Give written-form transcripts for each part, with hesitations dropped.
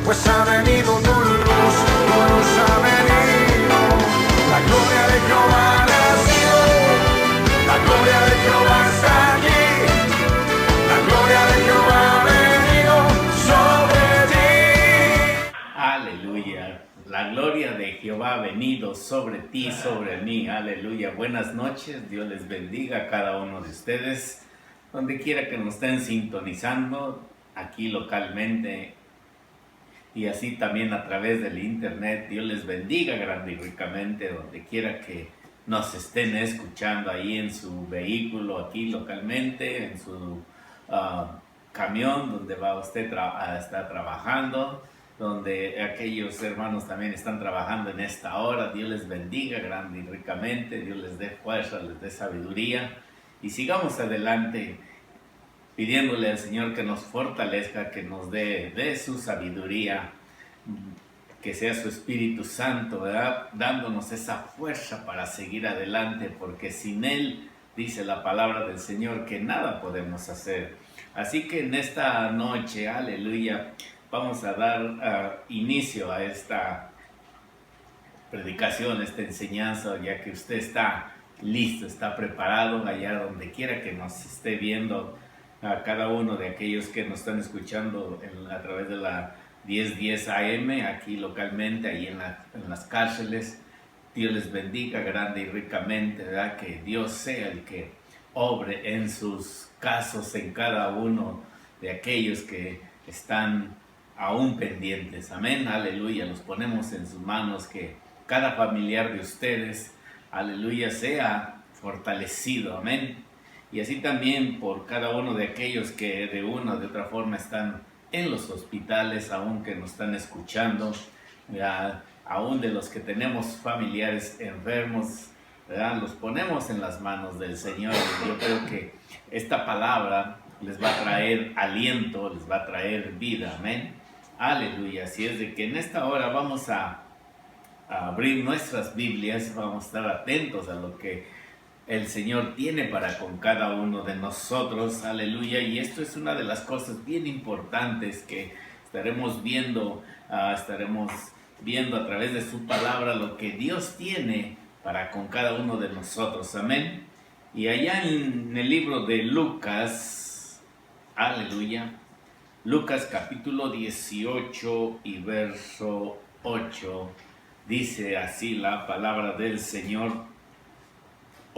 pues ha venido tu luz ha venido. La gloria de Jehová ha nacido, la gloria de Jehová está aquí, la gloria de Jehová ha venido sobre ti. Aleluya, la gloria de Jehová ha venido sobre ti, sobre mí, aleluya. Buenas noches, Dios les bendiga a cada uno de ustedes, donde quiera que nos estén sintonizando, aquí localmente y así también a través del internet. Dios les bendiga grande y ricamente, donde quiera que nos estén escuchando, ahí en su vehículo, aquí localmente, en su camión donde va usted a estar trabajando, donde aquellos hermanos también están trabajando en esta hora. Dios les bendiga grande y ricamente, Dios les dé fuerza, les dé sabiduría, y sigamos adelante pidiéndole al Señor que nos fortalezca, que nos dé su sabiduría, que sea su Espíritu Santo, ¿verdad?, dándonos esa fuerza para seguir adelante, porque sin Él, dice la palabra del Señor, que nada podemos hacer. Así que en esta noche, aleluya, vamos a dar inicio a esta predicación, esta enseñanza, ya que usted está listo, está preparado, allá donde quiera que nos esté viendo, a cada uno de aquellos que nos están escuchando a través de la 1010 AM, aquí localmente, ahí en las cárceles. Dios les bendiga grande y ricamente, ¿verdad? Que Dios sea el que obre en sus casos, en cada uno de aquellos que están aún pendientes. Amén, aleluya. Los ponemos en sus manos, que cada familiar de ustedes, aleluya, sea fortalecido. Amén. Y así también por cada uno de aquellos que de una o de otra forma están en los hospitales, aún que nos están escuchando, ¿verdad?, aún de los que tenemos familiares enfermos, ¿verdad?, los ponemos en las manos del Señor. Y yo creo que esta palabra les va a traer aliento, les va a traer vida. Amén, aleluya. Así es de que en esta hora vamos a abrir nuestras Biblias, vamos a estar atentos a lo que el Señor tiene para con cada uno de nosotros, aleluya. Y esto es una de las cosas bien importantes que estaremos viendo a través de su palabra, lo que Dios tiene para con cada uno de nosotros, amén. Y allá en el libro de Lucas, aleluya, Lucas capítulo 18 y verso 8, dice así la palabra del Señor: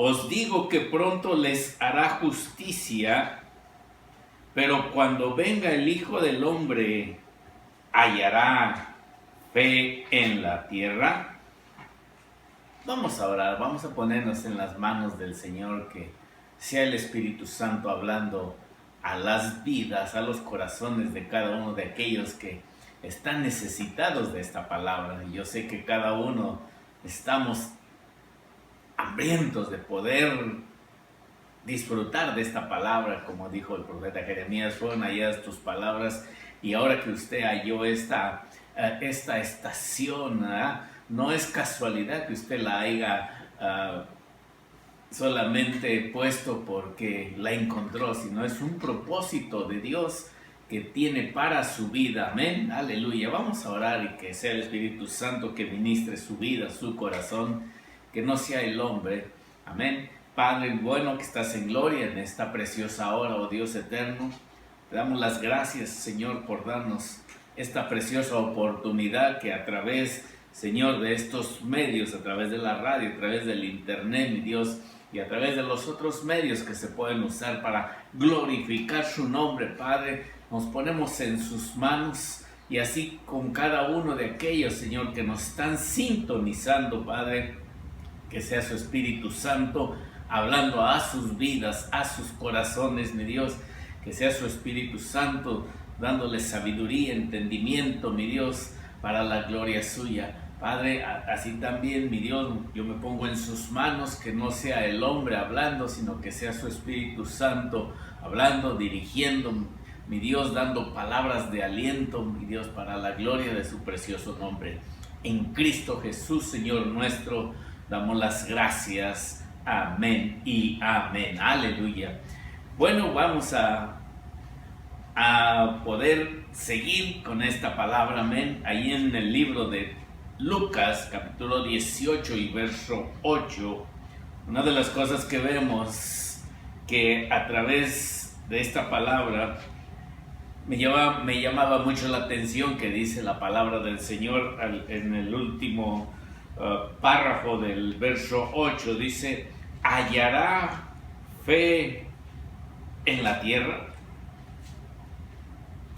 os digo que pronto les hará justicia, pero cuando venga el Hijo del Hombre, ¿hallará fe en la tierra? Vamos a orar, vamos a ponernos en las manos del Señor, que sea el Espíritu Santo hablando a las vidas, a los corazones de cada uno de aquellos que están necesitados de esta palabra. Y yo sé que cada uno estamos hambrientos de poder disfrutar de esta palabra, como dijo el profeta Jeremías: fueron halladas tus palabras. Y ahora que usted halló esta estación, ¿verdad?, no es casualidad que usted la haya solamente puesto porque la encontró, sino es un propósito de Dios que tiene para su vida. Amén, aleluya. Vamos a orar y que sea el Espíritu Santo que ministre su vida, su corazón, que no sea el hombre. Amén. Padre bueno que estás en gloria en esta preciosa hora, oh Dios eterno, te damos las gracias, Señor, por darnos esta preciosa oportunidad que a través, Señor, de estos medios, a través de la radio, a través del internet, mi Dios, y a través de los otros medios que se pueden usar para glorificar su nombre, Padre, nos ponemos en sus manos. Y así con cada uno de aquellos, Señor, que nos están sintonizando, Padre, que sea su Espíritu Santo hablando a sus vidas, a sus corazones, mi Dios, que sea su Espíritu Santo dándoles sabiduría, entendimiento, mi Dios, para la gloria suya. Padre, así también, mi Dios, yo me pongo en sus manos, que no sea el hombre hablando, sino que sea su Espíritu Santo hablando, dirigiendo, mi Dios, dando palabras de aliento, mi Dios, para la gloria de su precioso nombre. En Cristo Jesús, Señor nuestro, damos las gracias. Amén y amén. Aleluya. Bueno, vamos a a poder seguir con esta palabra, amén. Ahí en el libro de Lucas, capítulo 18 y verso 8, una de las cosas que vemos que a través de esta palabra me llamaba mucho la atención que dice la palabra del Señor en el último párrafo del verso 8, dice: ¿hallará fe en la tierra?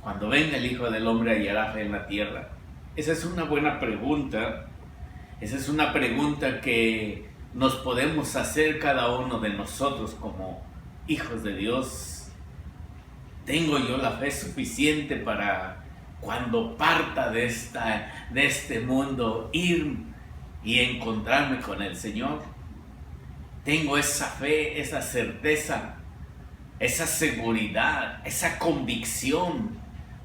Cuando venga el Hijo del Hombre, ¿hallará fe en la tierra? Esa es una buena pregunta. Esa es una pregunta que nos podemos hacer cada uno de nosotros como hijos de Dios. ¿Tengo yo la fe suficiente para cuando parta de este mundo ir y encontrarme con el Señor? Tengo esa fe, esa certeza, esa seguridad, esa convicción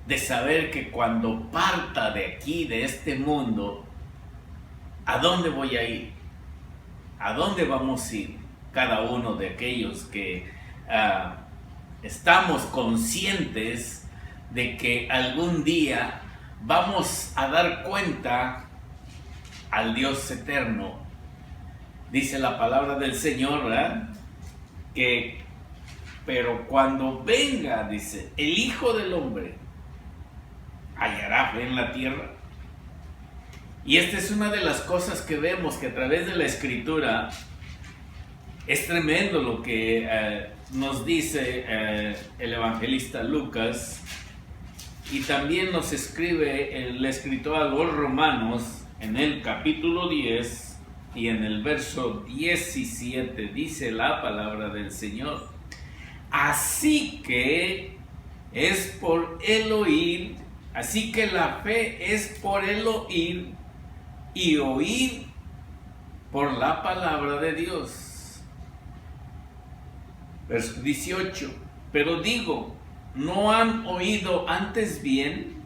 de saber que cuando parta de aquí, de este mundo, ¿a dónde voy a ir? ¿A dónde vamos a ir? Cada uno de aquellos que estamos conscientes de que algún día vamos a dar cuenta al Dios eterno. Dice la palabra del Señor, ¿verdad? Pero cuando venga, dice, el Hijo del Hombre, ¿hallará fe en la tierra? Y esta es una de las cosas que vemos, que a través de la Escritura es tremendo lo que nos dice el evangelista Lucas, y también nos escribe el escritor a los Romanos en el capítulo 10 y en el verso 17, dice la palabra del Señor: así que es por el oír, así que la fe es por el oír y oír por la palabra de Dios. Verso 18, pero digo, ¿no han oído antes bien?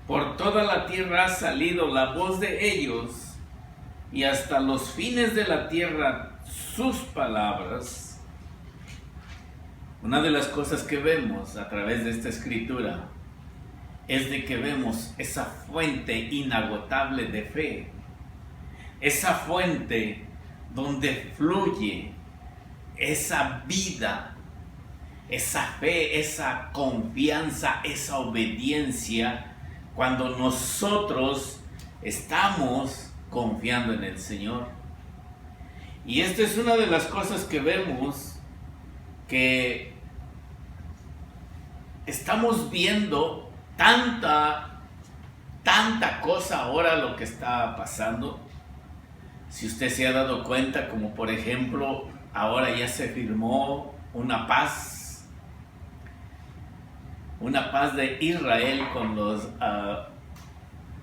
Por toda la tierra ha salido la voz de ellos, y hasta los fines de la tierra sus palabras. Una de las cosas que vemos a través de esta escritura es de que vemos esa fuente inagotable de fe, esa fuente donde fluye esa vida, esa fe, esa confianza, esa obediencia, cuando nosotros estamos confiando en el Señor. Y esta es una de las cosas que vemos, que estamos viendo tanta cosa ahora lo que está pasando. Si usted se ha dado cuenta, como por ejemplo, ahora ya se firmó una paz de Israel con los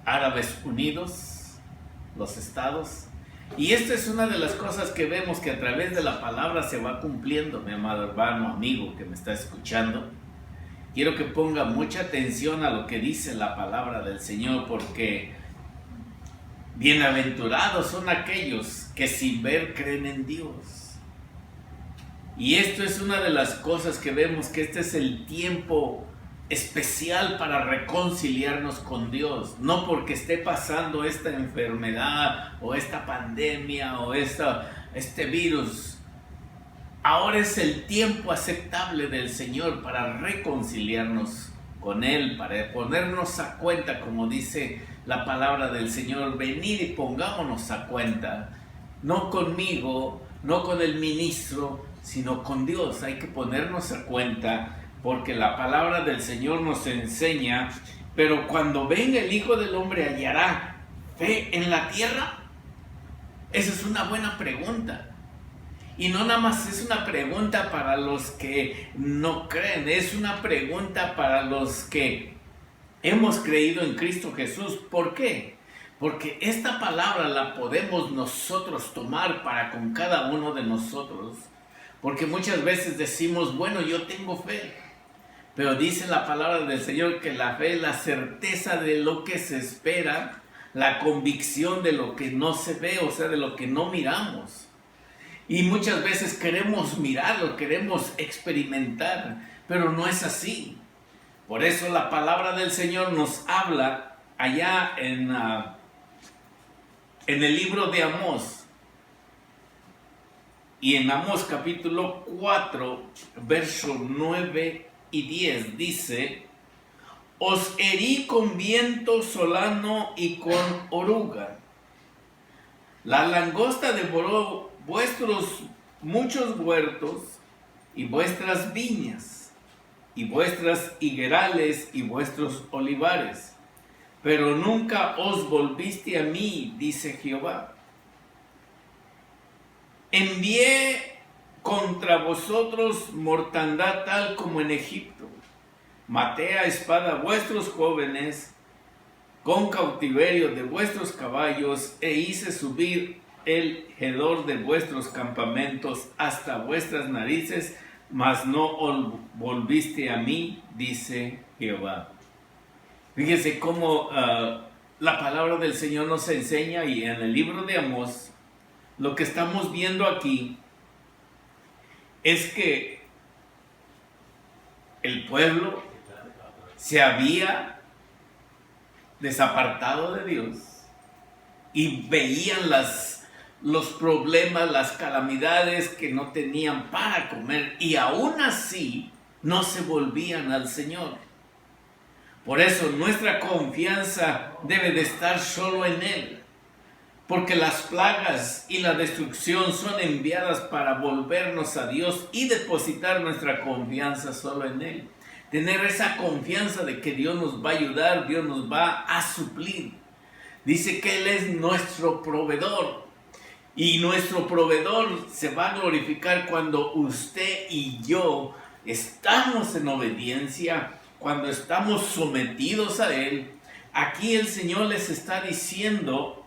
Árabes Unidos, los estados. Y esta es una de las cosas que vemos que a través de la palabra se va cumpliendo, mi amado hermano, amigo que me está escuchando. Quiero que ponga mucha atención a lo que dice la palabra del Señor, porque bienaventurados son aquellos que sin ver creen en Dios. Y esto es una de las cosas que vemos, que este es el tiempo especial para reconciliarnos con Dios, no porque esté pasando esta enfermedad o esta pandemia o este virus. Ahora es el tiempo aceptable del Señor para reconciliarnos con Él, para ponernos a cuenta, como dice la palabra del Señor: venid y pongámonos a cuenta, no conmigo, no con el ministro, sino con Dios. Hay que ponernos a cuenta, porque la palabra del Señor nos enseña: pero cuando venga el Hijo del Hombre, ¿hallará fe en la tierra? Esa es una buena pregunta. Y no nada más es una pregunta para los que no creen, es una pregunta para los que hemos creído en Cristo Jesús. ¿Por qué? Porque esta palabra la podemos nosotros tomar para con cada uno de nosotros. Porque muchas veces decimos, bueno, yo tengo fe. Pero dice la palabra del Señor que la fe es la certeza de lo que se espera, la convicción de lo que no se ve, o sea, de lo que no miramos. Y muchas veces queremos mirarlo, queremos experimentar, pero no es así. Por eso la palabra del Señor nos habla allá en el libro de Amós. Y en Amós capítulo 4, versos 9 y 10 dice: os herí con viento solano y con oruga. La langosta devoró vuestros muchos huertos y vuestras viñas, y vuestras higuerales y vuestros olivares. Pero nunca os volviste a mí, dice Jehová. Envié contra vosotros mortandad tal como en Egipto. Maté a espada vuestros jóvenes con cautiverio de vuestros caballos, e hice subir el hedor de vuestros campamentos hasta vuestras narices, mas no volviste a mí, dice Jehová. Fíjese cómo la palabra del Señor nos enseña, y en el libro de Amós, lo que estamos viendo aquí es que el pueblo se había desapartado de Dios y veían los problemas, las calamidades, que no tenían para comer, y aún así no se volvían al Señor. Por eso nuestra confianza debe de estar solo en Él, porque las plagas y la destrucción son enviadas para volvernos a Dios y depositar nuestra confianza solo en Él. Tener esa confianza de que Dios nos va a ayudar, Dios nos va a suplir. Dice que Él es nuestro proveedor, y nuestro proveedor se va a glorificar cuando usted y yo estamos en obediencia, cuando estamos sometidos a Él. Aquí el Señor les está diciendo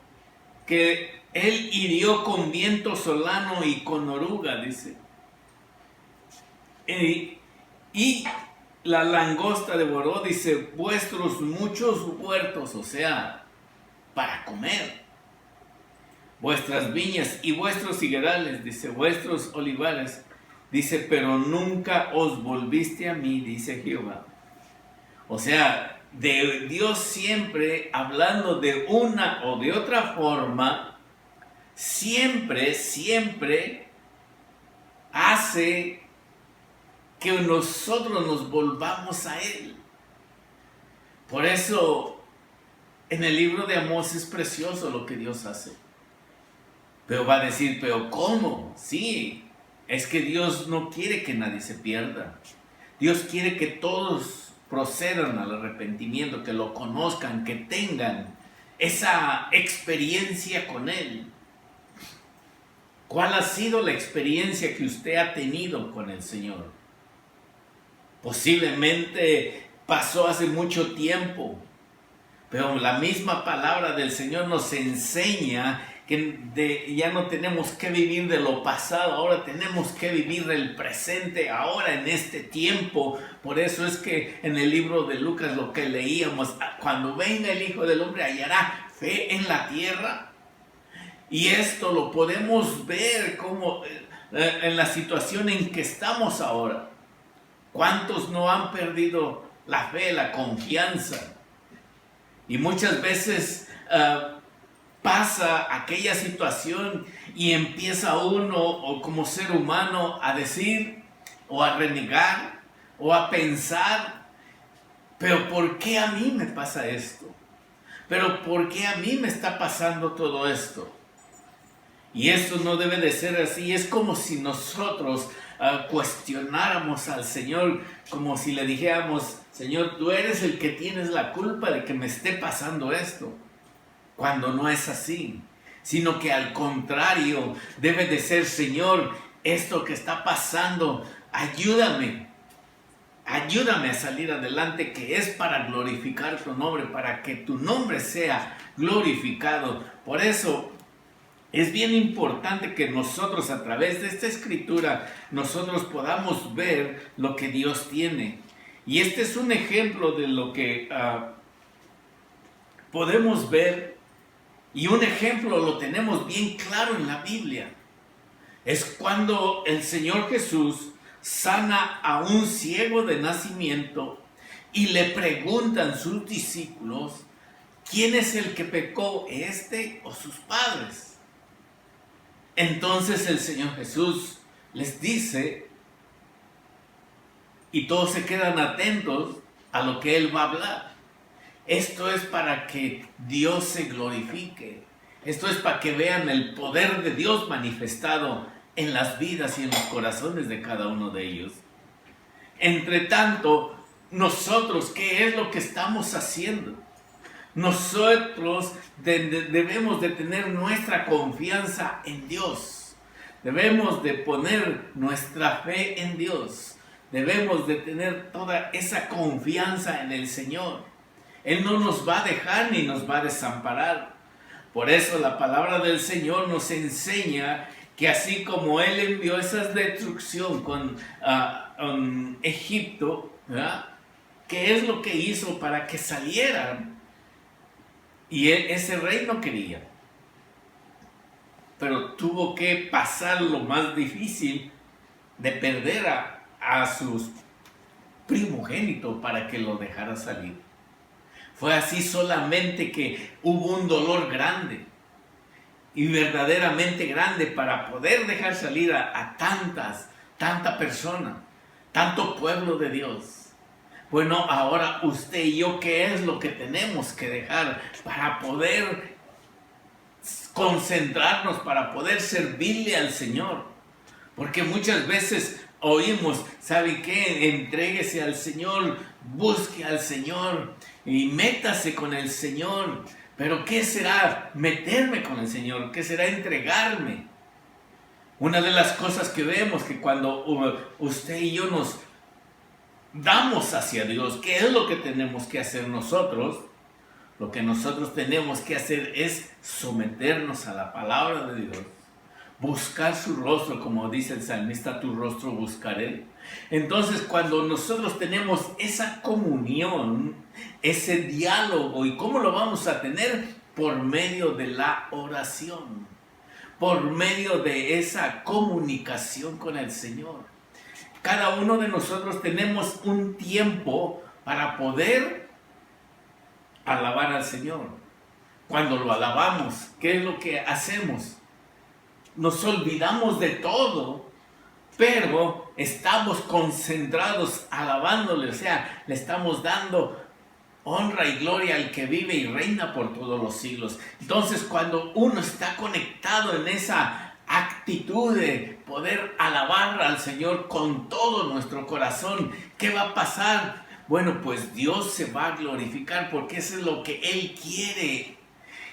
que Él hirió con viento solano y con oruga, dice. Y la langosta devoró, dice, vuestros muchos huertos, o sea, para comer. Vuestras viñas y vuestros higuerales, dice, vuestros olivares, dice, pero nunca os volviste a mí, dice Jehová. O sea, de Dios siempre, hablando de una o de otra forma, siempre hace que nosotros nos volvamos a Él. Por eso, en el libro de Amós es precioso lo que Dios hace. Pero va a decir, ¿pero cómo? Sí, es que Dios no quiere que nadie se pierda. Dios quiere que todos procedan al arrepentimiento, que lo conozcan, que tengan esa experiencia con Él. ¿Cuál ha sido la experiencia que usted ha tenido con el Señor? Posiblemente pasó hace mucho tiempo, pero la misma palabra del Señor nos enseña que ya no tenemos que vivir de lo pasado, ahora tenemos que vivir del presente, ahora en este tiempo. Por eso es que en el libro de Lucas, lo que leíamos, cuando venga el Hijo del Hombre, hallará fe en la tierra. Y esto lo podemos ver como en la situación en que estamos ahora. ¿Cuántos no han perdido la fe, la confianza? Y muchas veces pasa aquella situación y empieza uno, o como ser humano, a decir o a renegar o a pensar, pero ¿por qué a mí me pasa esto? ¿Pero por qué a mí me está pasando todo esto? Y esto no debe de ser así. Es como si nosotros cuestionáramos al Señor, como si le dijéramos, Señor, tú eres el que tienes la culpa de que me esté pasando esto. Cuando no es así, sino que al contrario, debe de ser, Señor, esto que está pasando, ayúdame a salir adelante, que es para glorificar tu nombre, para que tu nombre sea glorificado. Por eso es bien importante que nosotros, a través de esta escritura, nosotros podamos ver lo que Dios tiene. Y este es un ejemplo de lo que podemos ver. Y un ejemplo lo tenemos bien claro en la Biblia. Es cuando el Señor Jesús sana a un ciego de nacimiento y le preguntan sus discípulos, ¿quién es el que pecó, este o sus padres? Entonces el Señor Jesús les dice, y todos se quedan atentos a lo que Él va a hablar. Esto es para que Dios se glorifique. Esto es para que vean el poder de Dios manifestado en las vidas y en los corazones de cada uno de ellos. Entre tanto, nosotros, ¿qué es lo que estamos haciendo? Nosotros debemos de tener nuestra confianza en Dios. Debemos de poner nuestra fe en Dios. Debemos de tener toda esa confianza en el Señor. Él no nos va a dejar ni nos va a desamparar. Por eso la palabra del Señor nos enseña que así como Él envió esa destrucción con Egipto, ¿verdad? ¿Qué es lo que hizo para que salieran? Y ese rey no quería. Pero tuvo que pasar lo más difícil de perder a su primogénito para que lo dejara salir. Fue así solamente que hubo un dolor grande y verdaderamente grande para poder dejar salir a tanta persona, tanto pueblo de Dios. Bueno, ahora usted y yo, ¿qué es lo que tenemos que dejar para poder concentrarnos, para poder servirle al Señor? Porque muchas veces oímos, ¿sabe qué? Entréguese al Señor, busque al Señor y métase con el Señor. Pero ¿qué será meterme con el Señor? ¿Qué será entregarme? Una de las cosas que vemos que cuando usted y yo nos damos hacia Dios, ¿qué es lo que tenemos que hacer nosotros? Lo que nosotros tenemos que hacer es someternos a la palabra de Dios. Buscar su rostro, como dice el salmista, tu rostro buscaré. Entonces, cuando nosotros tenemos esa comunión, ese diálogo, ¿y cómo lo vamos a tener? Por medio de la oración, por medio de esa comunicación con el Señor. Cada uno de nosotros tenemos un tiempo para poder alabar al Señor. Cuando lo alabamos, ¿qué es lo que hacemos? Nos olvidamos de todo, pero estamos concentrados alabándole, o sea, le estamos dando honra y gloria al que vive y reina por todos los siglos. Entonces, cuando uno está conectado en esa actitud de poder alabar al Señor con todo nuestro corazón, ¿qué va a pasar? Bueno, pues Dios se va a glorificar porque eso es lo que Él quiere,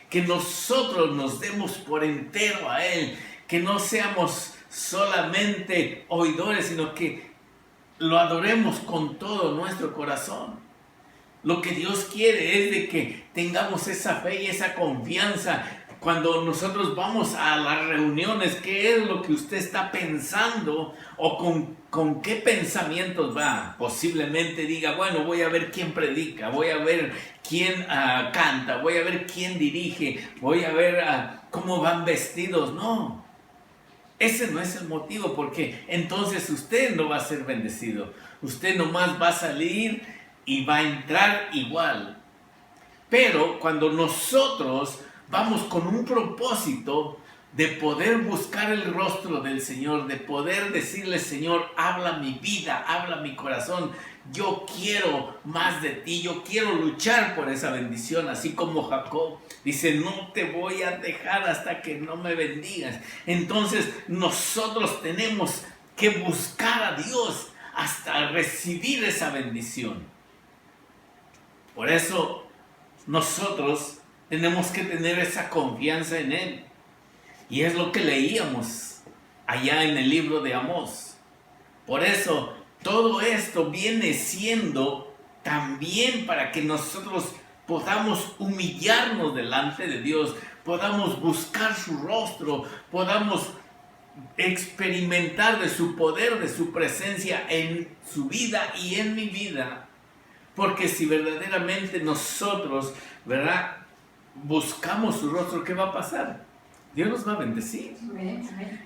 que nosotros nos demos por entero a Él, que no seamos solamente oidores, sino que lo adoremos con todo nuestro corazón. Lo que Dios quiere es de que tengamos esa fe y esa confianza. Cuando nosotros vamos a las reuniones, ¿qué es lo que usted está pensando? ¿O con qué pensamientos va? Posiblemente diga, bueno, voy a ver quién predica, voy a ver quién canta, voy a ver quién dirige, voy a ver cómo van vestidos. No. Ese no es el motivo, porque entonces usted no va a ser bendecido. Usted nomás va a salir y va a entrar igual. Pero cuando nosotros vamos con un propósito de poder buscar el rostro del Señor, de poder decirle, Señor, habla mi vida, habla mi corazón, yo quiero más de ti, yo quiero luchar por esa bendición, así como Jacob dice, no te voy a dejar hasta que no me bendigas. Entonces nosotros tenemos que buscar a Dios hasta recibir esa bendición. Por eso nosotros tenemos que tener esa confianza en Él. Y es lo que leíamos allá en el libro de Amós. Por eso todo esto viene siendo también para que nosotros podamos humillarnos delante de Dios, podamos buscar su rostro, podamos experimentar de su poder, de su presencia en su vida y en mi vida. Porque si verdaderamente nosotros, ¿verdad?, buscamos su rostro, ¿qué va a pasar? Dios nos va a bendecir.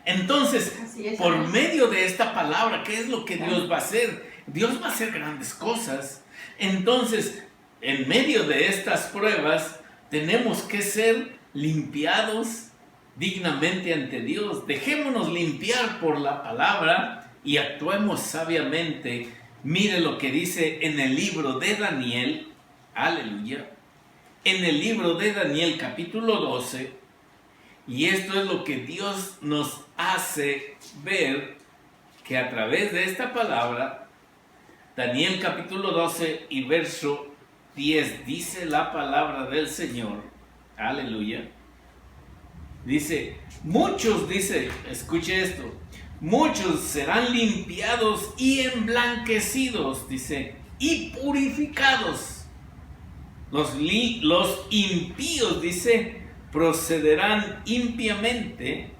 Entonces, por medio de esta palabra, ¿qué es lo que Dios va a hacer? Dios va a hacer grandes cosas. Entonces, en medio de estas pruebas, tenemos que ser limpiados dignamente ante Dios. Dejémonos limpiar por la palabra y actuemos sabiamente. Mire lo que dice en el libro de Daniel, aleluya, en el libro de Daniel capítulo 12, y esto es lo que Dios nos hace ver, que a través de esta palabra, Daniel capítulo 12 y verso 10, dice la palabra del Señor, aleluya, dice, muchos, dice, escuche esto, muchos serán limpiados y emblanquecidos, dice, y purificados. Los impíos, dice, procederán impiamente,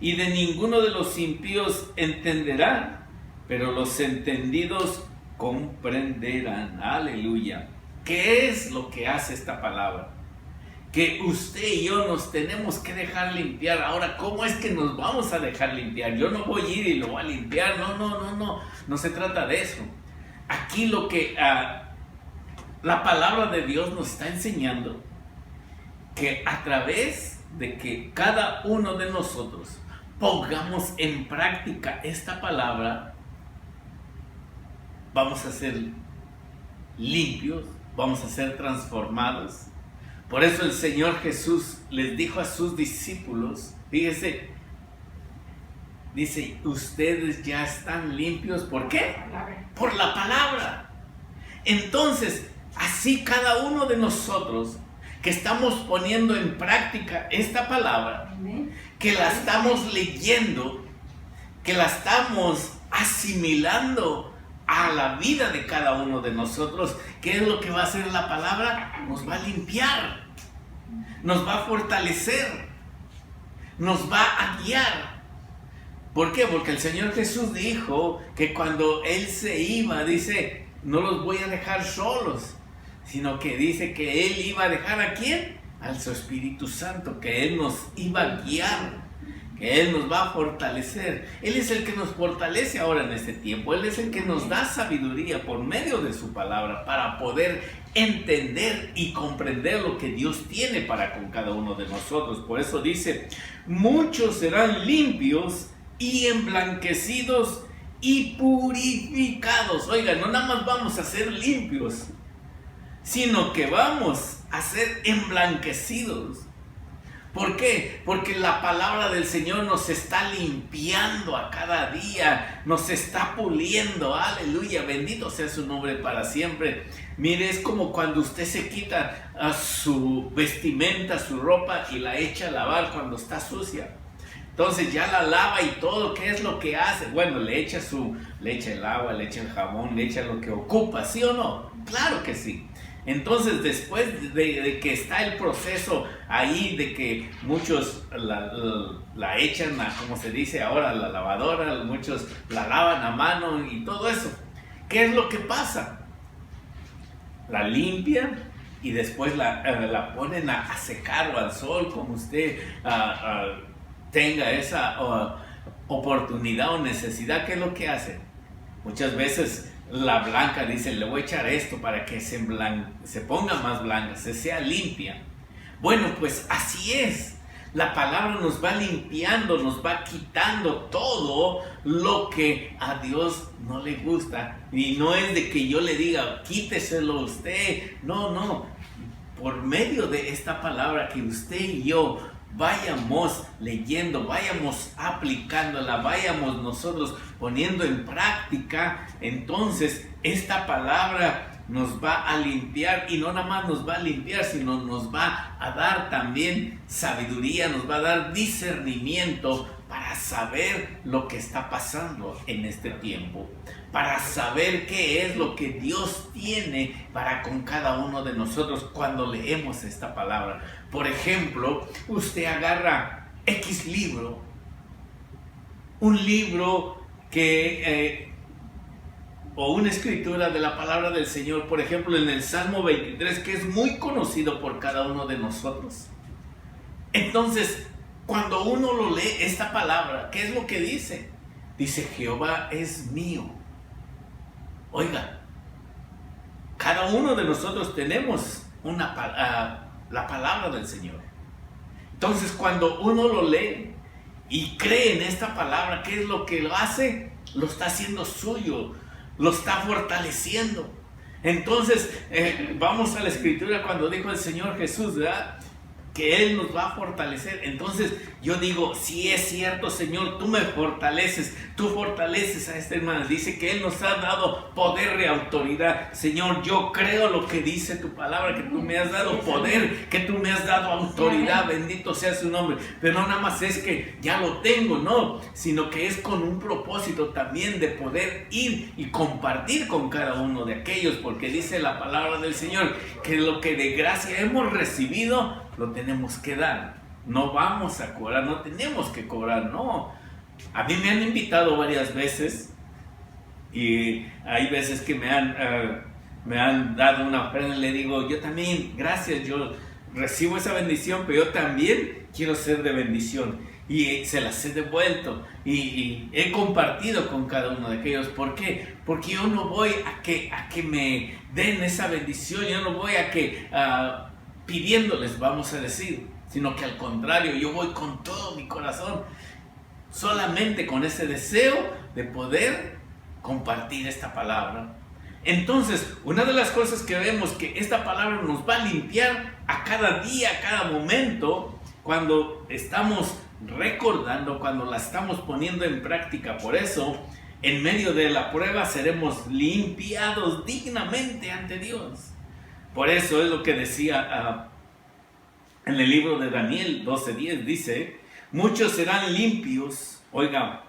y de ninguno de los impíos entenderá, pero los entendidos comprenderán. Aleluya. ¿Qué es lo que hace esta palabra? Que usted y yo nos tenemos que dejar limpiar. Ahora, ¿cómo es que nos vamos a dejar limpiar? Yo no voy a ir y lo voy a limpiar. No se trata de eso. Aquí lo que la palabra de Dios nos está enseñando, que a través de que cada uno de nosotros pongamos en práctica esta palabra, vamos a ser limpios, vamos a ser transformados. Por eso el Señor Jesús les dijo a sus discípulos, fíjese, dice, ustedes ya están limpios, ¿por qué? Por la palabra. Entonces, así cada uno de nosotros que estamos poniendo en práctica esta palabra, que la estamos leyendo, que la estamos asimilando a la vida de cada uno de nosotros, ¿qué es lo que va a hacer la palabra? Nos va a limpiar, nos va a fortalecer, nos va a guiar. ¿Por qué? Porque el Señor Jesús dijo que cuando Él se iba, dice, no los voy a dejar solos, sino que dice que Él iba a dejar ¿a quién? Al su Espíritu Santo, que Él nos iba a guiar, que Él nos va a fortalecer. Él es el que nos fortalece ahora en este tiempo. Él es el que nos da sabiduría por medio de su palabra para poder entender y comprender lo que Dios tiene para con cada uno de nosotros. Por eso dice, muchos serán limpios y emblanquecidos y purificados. Oiga, no nada más vamos a ser limpios, sino que vamos a ser emblanquecidos. ¿Por qué? Porque la palabra del Señor nos está limpiando a cada día, nos está puliendo, aleluya, bendito sea su nombre para siempre. Mire, es como cuando usted se quita su vestimenta, su ropa y la echa a lavar cuando está sucia. Entonces ya la lava y todo, ¿qué es lo que hace? Bueno, le echa el agua, le echa el jabón, le echa lo que ocupa, ¿sí o no? Claro que sí. Entonces, después de que está el proceso ahí, de que muchos la echan a, como se dice ahora, la lavadora, muchos la lavan a mano y todo eso, ¿qué es lo que pasa? La limpian y después la ponen a secar o al sol, como usted tenga esa oportunidad o necesidad. ¿Qué es lo que hacen? Muchas veces la blanca dice, le voy a echar esto para que se ponga más blanca, se sea limpia. Bueno, pues así es. La palabra nos va limpiando, nos va quitando todo lo que a Dios no le gusta. Y no es de que yo le diga, quíteselo usted. No. Por medio de esta palabra que usted y yo vayamos leyendo, vayamos aplicándola, vayamos nosotros poniendo en práctica, entonces esta palabra nos va a limpiar, y no nada más nos va a limpiar, sino nos va a dar también sabiduría, nos va a dar discernimiento para saber lo que está pasando en este tiempo, para saber qué es lo que Dios tiene para con cada uno de nosotros cuando leemos esta palabra. Por ejemplo, usted agarra X libro, un libro que o una escritura de la palabra del Señor, por ejemplo en el Salmo 23, que es muy conocido por cada uno de nosotros. Entonces, cuando uno lo lee esta palabra, ¿qué es lo que dice? Dice, Jehová es mío. Oiga, Cada uno de nosotros tenemos la palabra del Señor. Entonces, cuando uno lo lee y cree en esta palabra, ¿qué es lo que lo hace? Lo está haciendo suyo, lo está fortaleciendo. Entonces, vamos a la Escritura cuando dijo el Señor Jesús, ¿verdad?, que Él nos va a fortalecer. Entonces yo digo, si es cierto, Señor, tú me fortaleces, tú fortaleces a esta hermana. Dice que Él nos ha dado poder y autoridad. Señor, yo creo lo que dice tu palabra, que tú me has dado poder, que tú me has dado autoridad, bendito sea su nombre. Pero no nada más es que ya lo tengo, no, sino que es con un propósito también de poder ir y compartir con cada uno de aquellos, porque dice la palabra del Señor que lo que de gracia hemos recibido lo tenemos que dar. No vamos a cobrar, no tenemos que cobrar, no. A mí me han invitado varias veces y hay veces que me han dado una ofrenda y le digo, yo también, gracias, yo recibo esa bendición, pero yo también quiero ser de bendición. Y se las he devuelto y he compartido con cada uno de aquellos. ¿Por qué? Porque yo no voy a que me den esa bendición, yo no voy a que pidiéndoles, vamos a decir, sino que al contrario, yo voy con todo mi corazón, solamente con ese deseo de poder compartir esta palabra. Entonces, una de las cosas que vemos que esta palabra nos va a limpiar a cada día, a cada momento, cuando estamos recordando, cuando la estamos poniendo en práctica. Por eso, en medio de la prueba seremos limpiados dignamente ante Dios. Por eso es lo que decía en el libro de Daniel 12:10, dice, muchos serán limpios, oiga,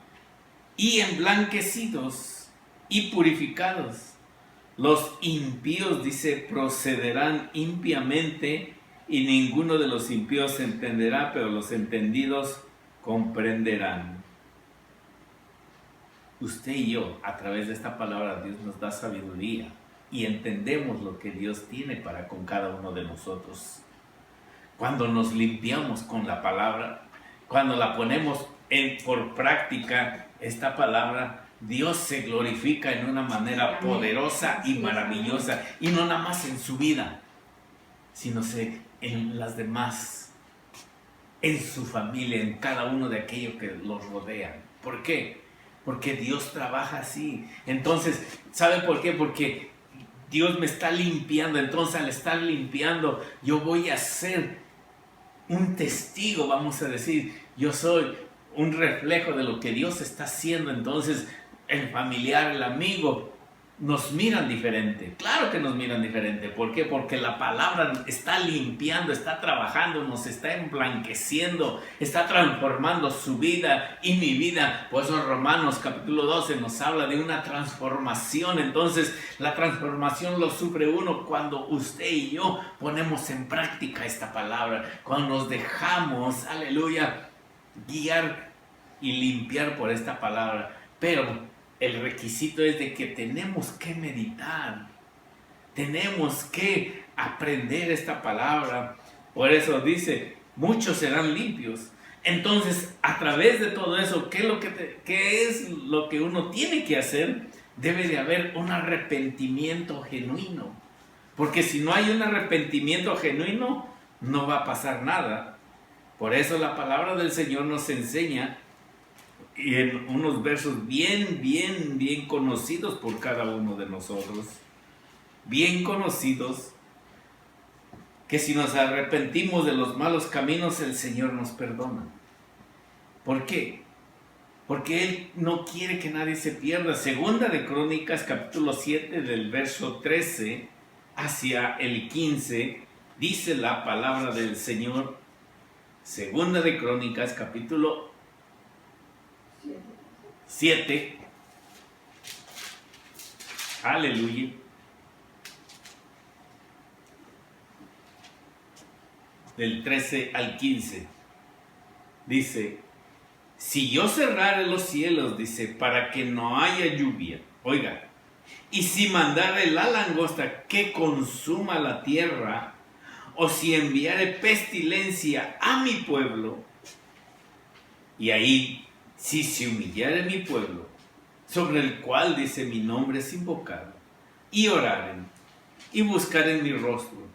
y emblanquecidos y purificados. Los impíos, dice, procederán impiamente y ninguno de los impíos entenderá, pero los entendidos comprenderán. Usted y yo, a través de esta palabra, Dios nos da sabiduría y entendemos lo que Dios tiene para con cada uno de nosotros. Cuando nos limpiamos con la palabra, cuando la ponemos por práctica, esta palabra, Dios se glorifica en una manera poderosa y maravillosa, y no nada más en su vida, sino en las demás, en su familia, en cada uno de aquellos que los rodean. ¿Por qué? Porque Dios trabaja así. Entonces, ¿sabe por qué? Porque Dios me está limpiando. Entonces, al estar limpiando, yo voy a ser un testigo, vamos a decir. Yo soy un reflejo de lo que Dios está haciendo. Entonces, el familiar, el amigo, nos miran diferente. Claro que nos miran diferente. ¿Por qué? Porque la palabra está limpiando, está trabajando, nos está emblanqueciendo, está transformando su vida y mi vida. Por eso Romanos capítulo 12 nos habla de una transformación. Entonces, la transformación lo sufre uno cuando usted y yo ponemos en práctica esta palabra. Cuando nos dejamos, aleluya, guiar y limpiar por esta palabra. Pero el requisito es de que tenemos que meditar, tenemos que aprender esta palabra. Por eso dice, muchos serán limpios. Entonces, a través de todo eso, ¿qué es lo que uno tiene que hacer? Debe de haber un arrepentimiento genuino. Porque si no hay un arrepentimiento genuino, no va a pasar nada. Por eso la palabra del Señor nos enseña, y en unos versos bien conocidos por cada uno de nosotros, bien conocidos, que si nos arrepentimos de los malos caminos, el Señor nos perdona. ¿Por qué? Porque Él no quiere que nadie se pierda. Segunda de Crónicas, capítulo 7, del verso 13 hacia el 15, dice la palabra del Señor. Segunda de Crónicas, capítulo 7, aleluya, del 13 al 15, dice, si yo cerrare los cielos, dice, para que no haya lluvia, oiga, y si mandare la langosta que consuma la tierra, o si enviare pestilencia a mi pueblo, y ahí, si se humillare mi pueblo, sobre el cual, dice, mi nombre es invocado, y oraren, y buscaren mi rostro,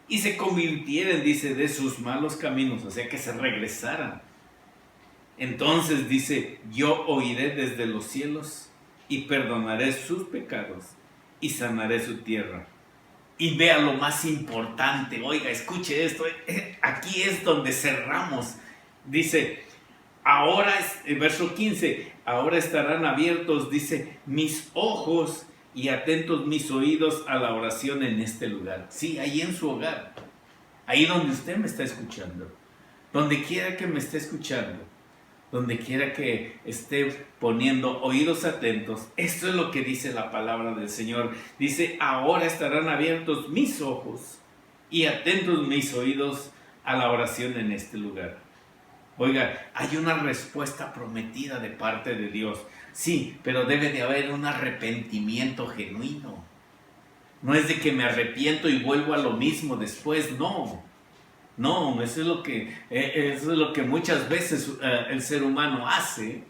y se convirtieren, dice, de sus malos caminos, o sea, que se regresaran. Entonces dice, yo oiré desde los cielos y perdonaré sus pecados y sanaré su tierra. Y vea lo más importante, oiga, escuche esto, aquí es donde cerramos. Dice, ahora, verso 15, ahora estarán abiertos, dice, mis ojos y atentos mis oídos a la oración en este lugar. Sí, ahí en su hogar, ahí donde usted me está escuchando, donde quiera que me esté escuchando, donde quiera que esté poniendo oídos atentos. Esto es lo que dice la palabra del Señor. Dice, ahora estarán abiertos mis ojos y atentos mis oídos a la oración en este lugar. Oiga, hay una respuesta prometida de parte de Dios. Sí, pero debe de haber un arrepentimiento genuino. No es de que me arrepiento y vuelvo a lo mismo después, no. No, eso es lo que muchas veces el ser humano hace.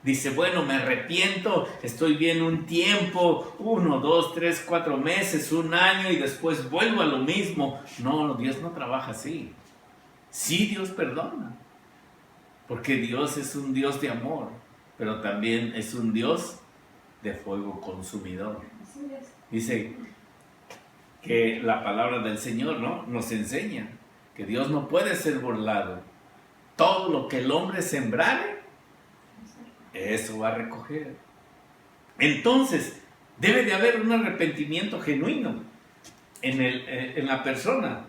Dice, bueno, me arrepiento, estoy bien un tiempo, 1, 2, 3, 4 meses, un año y después vuelvo a lo mismo. No, Dios no trabaja así. Sí, Dios perdona, porque Dios es un Dios de amor, pero también es un Dios de fuego consumidor. Dice que la palabra del Señor, ¿no?, nos enseña que Dios no puede ser burlado. Todo lo que el hombre sembrare, eso va a recoger. Entonces, debe de haber un arrepentimiento genuino en la persona.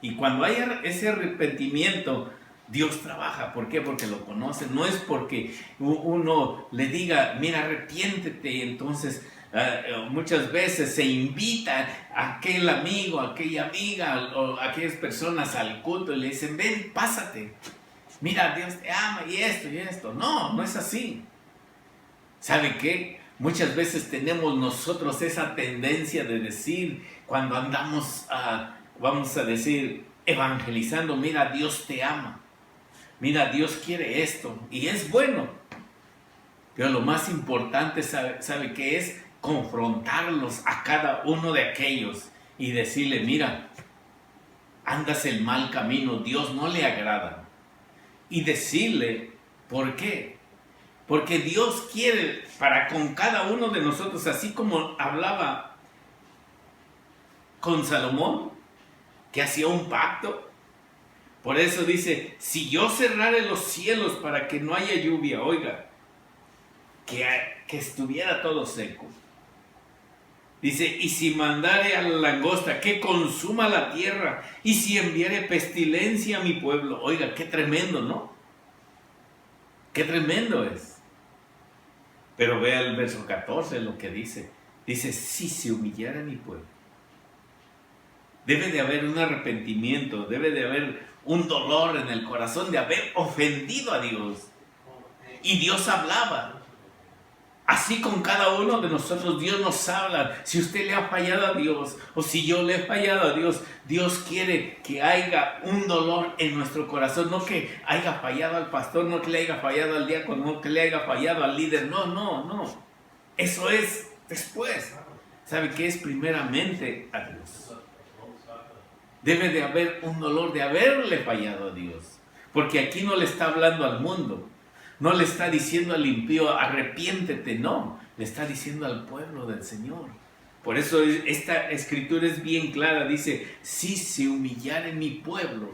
Y cuando hay ese arrepentimiento, Dios trabaja. ¿Por qué? Porque lo conoce. No es porque uno le diga, mira, arrepiéntete, y entonces muchas veces se invita a aquel amigo, a aquella amiga o a aquellas personas al culto y le dicen, ven, pásate, mira, Dios te ama y esto y esto. No, no es así. ¿Sabe qué? Muchas veces tenemos nosotros esa tendencia de decir, cuando andamos, vamos a decir, evangelizando, mira, Dios te ama, mira, Dios quiere esto y es bueno. Pero lo más importante, ¿sabe qué es? Confrontarlos a cada uno de aquellos y decirle, mira, andas el mal camino, Dios no le agrada. Y decirle, ¿por qué? Porque Dios quiere para con cada uno de nosotros, así como hablaba con Salomón, que hacía un pacto. Por eso dice, si yo cerrare los cielos para que no haya lluvia, oiga, que estuviera todo seco. Dice, y si mandare a la langosta que consuma la tierra, y si enviare pestilencia a mi pueblo. Oiga, qué tremendo, ¿no? Qué tremendo es. Pero vea el verso 14 lo que dice. Dice, si se humillara mi pueblo. Debe de haber un arrepentimiento, debe de haber un dolor en el corazón de haber ofendido a Dios. Y Dios hablaba. Así con cada uno de nosotros Dios nos habla. Si usted le ha fallado a Dios o si yo le he fallado a Dios, Dios quiere que haya un dolor en nuestro corazón. No que haya fallado al pastor, no que le haya fallado al diácono, no que le haya fallado al líder. No. Eso es después. ¿Sabe qué es? Primeramente a Dios. Debe de haber un dolor de haberle fallado a Dios. Porque aquí no le está hablando al mundo. No le está diciendo al impío, arrepiéntete, no. Le está diciendo al pueblo del Señor. Por eso esta escritura es bien clara. Dice, si se humillare mi pueblo.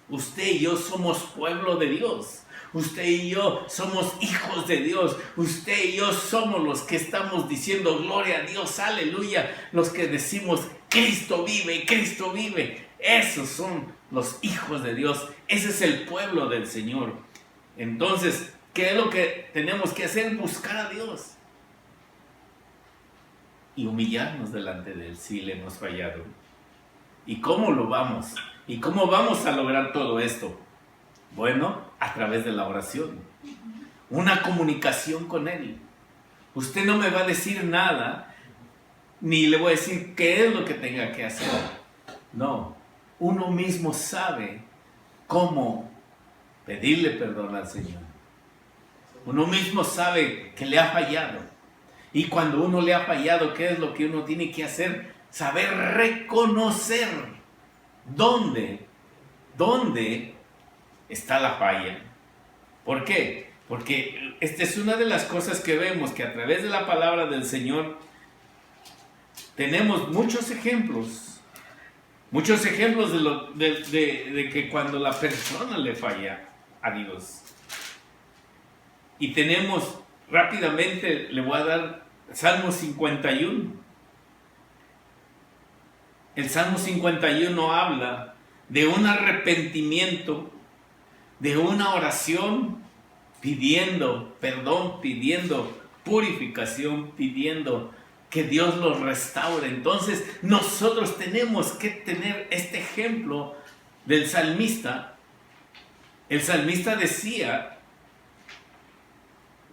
Usted y yo somos pueblo de Dios. Usted y yo somos hijos de Dios. Usted y yo somos los que estamos diciendo, gloria a Dios, aleluya. Los que decimos, Cristo vive, Cristo vive. Esos son los hijos de Dios. Ese es el pueblo del Señor. Entonces, ¿qué es lo que tenemos que hacer? Buscar a Dios y humillarnos delante de Él si le hemos fallado. ¿Y cómo lo vamos? ¿Y cómo vamos a lograr todo esto? Bueno, a través de la oración. Una comunicación con Él. Usted no me va a decir nada, ni le voy a decir qué es lo que tenga que hacer. No, uno mismo sabe cómo pedirle perdón al Señor. Uno mismo sabe que le ha fallado. Y cuando uno le ha fallado, ¿qué es lo que uno tiene que hacer? saber reconocer dónde está la falla. ¿Por qué? Porque esta es una de las cosas que vemos, que a través de la palabra del Señor tenemos muchos ejemplos de que cuando la persona le falla a Dios. Y tenemos, rápidamente le voy a dar Salmo 51. El Salmo 51 habla de un arrepentimiento, de una oración pidiendo perdón, pidiendo purificación, pidiendo que Dios los restaure. Entonces nosotros tenemos que tener este ejemplo del salmista. El salmista decía: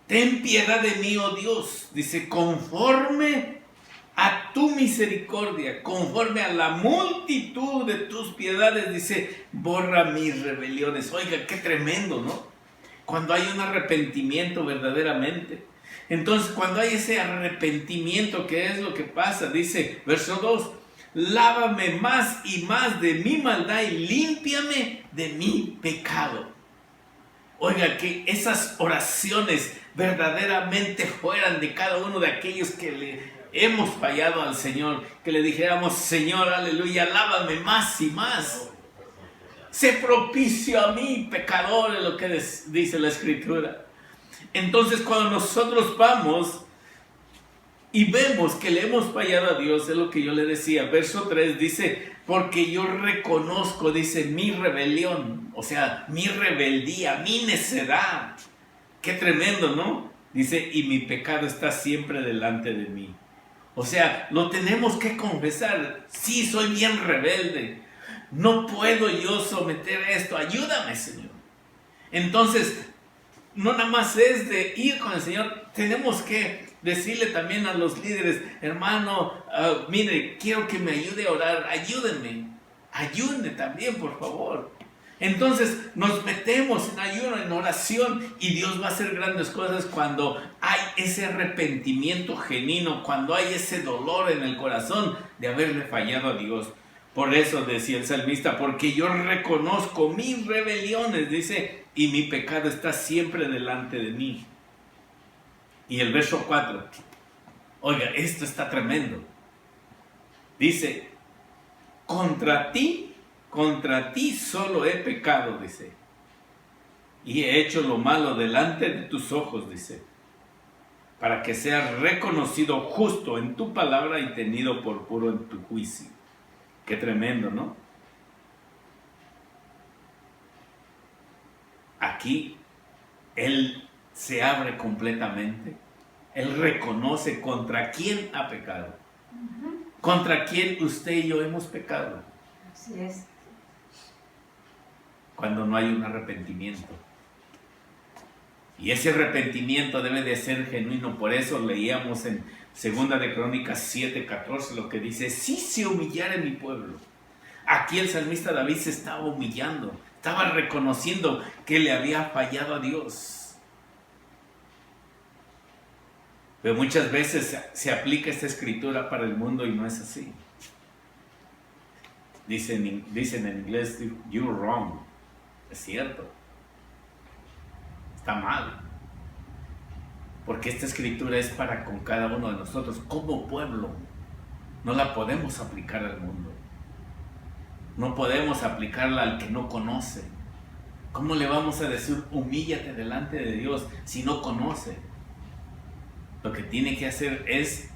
ten piedad de mí, oh Dios, dice, conforme a tu misericordia, conforme a la multitud de tus piedades, dice, borra mis rebeliones. Oiga, qué tremendo, ¿no? Cuando hay un arrepentimiento verdaderamente. Entonces, cuando hay ese arrepentimiento, ¿qué es lo que pasa? Dice, verso 2, lávame más y más de mi maldad y límpiame de mi pecado. Oiga, que esas oraciones verdaderamente fueran de cada uno de aquellos que le hemos fallado al Señor, que le dijéramos: Señor, aleluya, lávame más y más. Sé propicio a mí, pecador, es lo que dice la Escritura. Entonces, cuando nosotros vamos y vemos que le hemos fallado a Dios, es lo que yo le decía. Verso 3 dice: porque yo reconozco, dice, mi rebelión, o sea, mi rebeldía, mi necedad. Qué tremendo, ¿no? Dice, y mi pecado está siempre delante de mí. O sea, lo tenemos que confesar. Sí, soy bien rebelde. No puedo yo someter esto. Ayúdame, Señor. Entonces, no nada más es de ir con el Señor. Tenemos que decirle también a los líderes: hermano, mire, quiero que me ayude a orar. Ayúdenme también, por favor. Entonces nos metemos en ayuno, en oración, y Dios va a hacer grandes cosas cuando hay ese arrepentimiento genuino, cuando hay ese dolor en el corazón de haberle fallado a Dios. Por eso decía el salmista: porque yo reconozco mis rebeliones, dice, y mi pecado está siempre delante de mí. Y el verso 4, oiga, esto está tremendo. Dice: contra ti solo he pecado, dice, y he hecho lo malo delante de tus ojos, dice, para que seas reconocido justo en tu palabra y tenido por puro en tu juicio. Qué tremendo, ¿no? Aquí él se abre completamente. Él reconoce contra quién ha pecado. Contra quién usted y yo hemos pecado. Así es. Cuando no hay un arrepentimiento. Y ese arrepentimiento debe de ser genuino. Por eso leíamos en 2 de Crónicas 7:14 lo que dice: si se humillare mi pueblo. Aquí el salmista David se estaba humillando, estaba reconociendo que le había fallado a Dios. Pero muchas veces se aplica esta escritura para el mundo y no es así. Dicen en inglés: you're wrong. Es cierto. Está mal. Porque esta escritura es para con cada uno de nosotros. Como pueblo, no la podemos aplicar al mundo. No podemos aplicarla al que no conoce. ¿Cómo le vamos a decir humíllate delante de Dios si no conoce? Lo que tiene que hacer es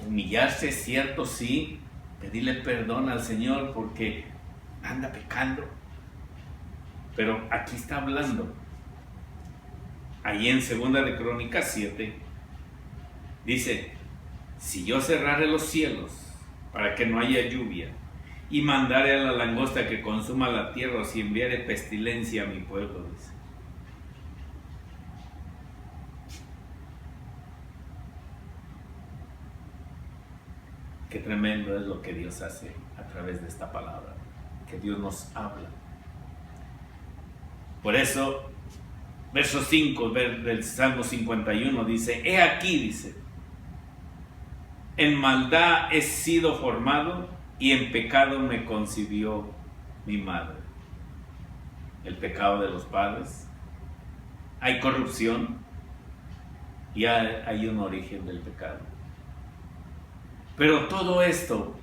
humillarse, cierto, sí, pedirle perdón al Señor porque anda pecando. Pero aquí está hablando. Ahí en 2 de Crónicas 7 dice: si yo cerrare los cielos para que no haya lluvia, y mandare a la langosta que consuma la tierra, o si enviare pestilencia a mi pueblo, dice. Qué tremendo es lo que Dios hace a través de esta palabra, que Dios nos habla. Por eso, verso 5 del Salmo 51 dice: he aquí, dice, En maldad he sido formado y en pecado me concibió mi madre. El pecado de los padres. Hay corrupción y hay un origen del pecado. Pero todo esto,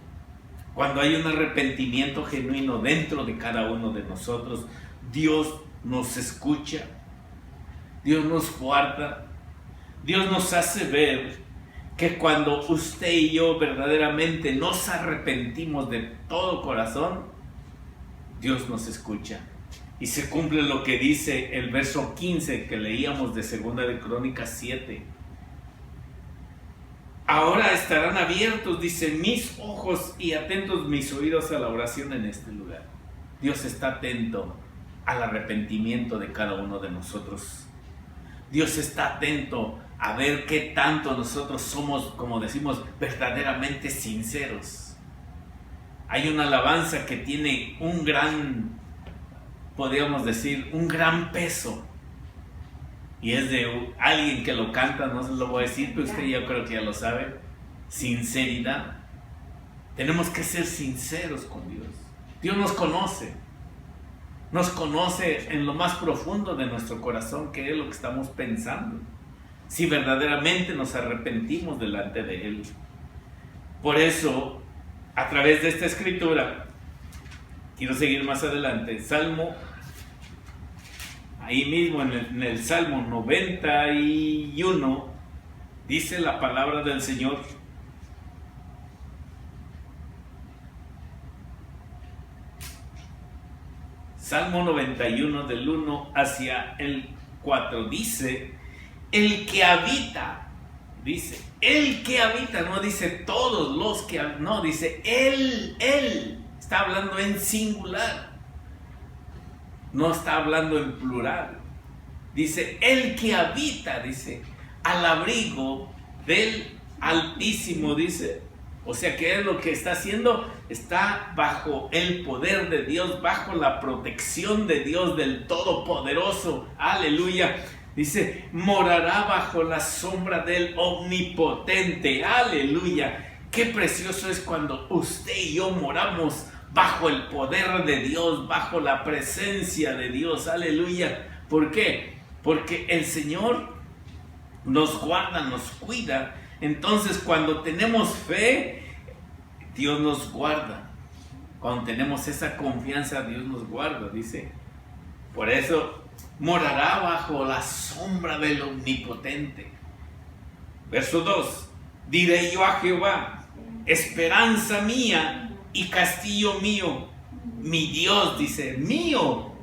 cuando hay un arrepentimiento genuino dentro de cada uno de nosotros, Dios nos escucha, Dios nos guarda, Dios nos hace ver que cuando usted y yo verdaderamente nos arrepentimos de todo corazón, Dios nos escucha. Y se cumple lo que dice el verso 15 que leíamos de 2 de Crónicas 7. Ahora estarán abiertos, dice, mis ojos y atentos mis oídos a la oración en este lugar. Dios está atento al arrepentimiento de cada uno de nosotros. Dios está atento a ver qué tanto nosotros somos, como decimos, verdaderamente sinceros. Hay una alabanza que tiene un gran, podríamos decir, un gran peso. Y es de alguien que lo canta, no se lo voy a decir, pero usted yo creo que ya lo sabe. Sinceridad. Tenemos que ser sinceros con Dios. Dios nos conoce. Nos conoce en lo más profundo de nuestro corazón, qué es lo que estamos pensando. Si verdaderamente nos arrepentimos delante de Él. Por eso, a través de esta escritura, quiero seguir más adelante. Salmo, ahí mismo en el Salmo 91, dice la palabra del Señor. Salmo 91 del 1 hacia el 4 dice, el que habita, no dice todos los que, no, dice él, está hablando en singular, no está hablando en plural, dice el que habita, dice, al abrigo del Altísimo, dice. O sea, ¿qué es lo que está haciendo? Está bajo el poder de Dios, bajo la protección de Dios, del Todopoderoso. Aleluya. Dice, morará bajo la sombra del Omnipotente. Aleluya. Qué precioso es cuando usted y yo moramos bajo el poder de Dios, bajo la presencia de Dios. Aleluya. ¿Por qué? Porque el Señor nos guarda, nos cuida. Entonces, cuando tenemos fe, Dios nos guarda. Cuando tenemos esa confianza, Dios nos guarda, dice. Por eso, morará bajo la sombra del Omnipotente. Verso 2. Diré yo a Jehová, esperanza mía y castillo mío, mi Dios, dice, mío.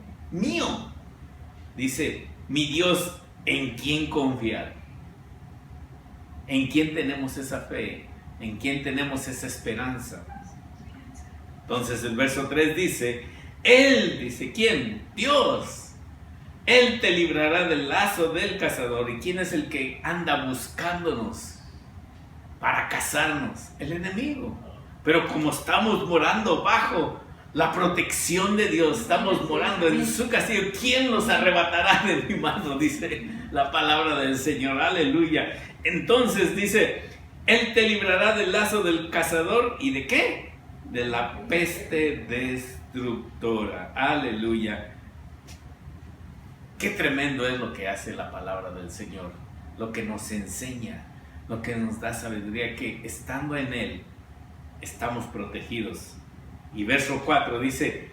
Dice, mi Dios, ¿en quién confiar? ¿En quién tenemos esa fe? ¿En quién tenemos esa esperanza? Entonces el verso 3 dice, Él, dice, ¿quién? Dios. Él te librará del lazo del cazador. ¿Y quién es el que anda buscándonos para cazarnos? El enemigo. Pero como estamos morando bajo la protección de Dios, estamos morando en su castillo, ¿quién nos arrebatará de mi mano? Dice la palabra del Señor. Aleluya. Entonces dice, Él te librará del lazo del cazador. ¿Y de qué? De la peste destructora. Aleluya. Qué tremendo es lo que hace la palabra del Señor. Lo que nos enseña, lo que nos da sabiduría, que estando en Él, estamos protegidos. Y verso 4 dice,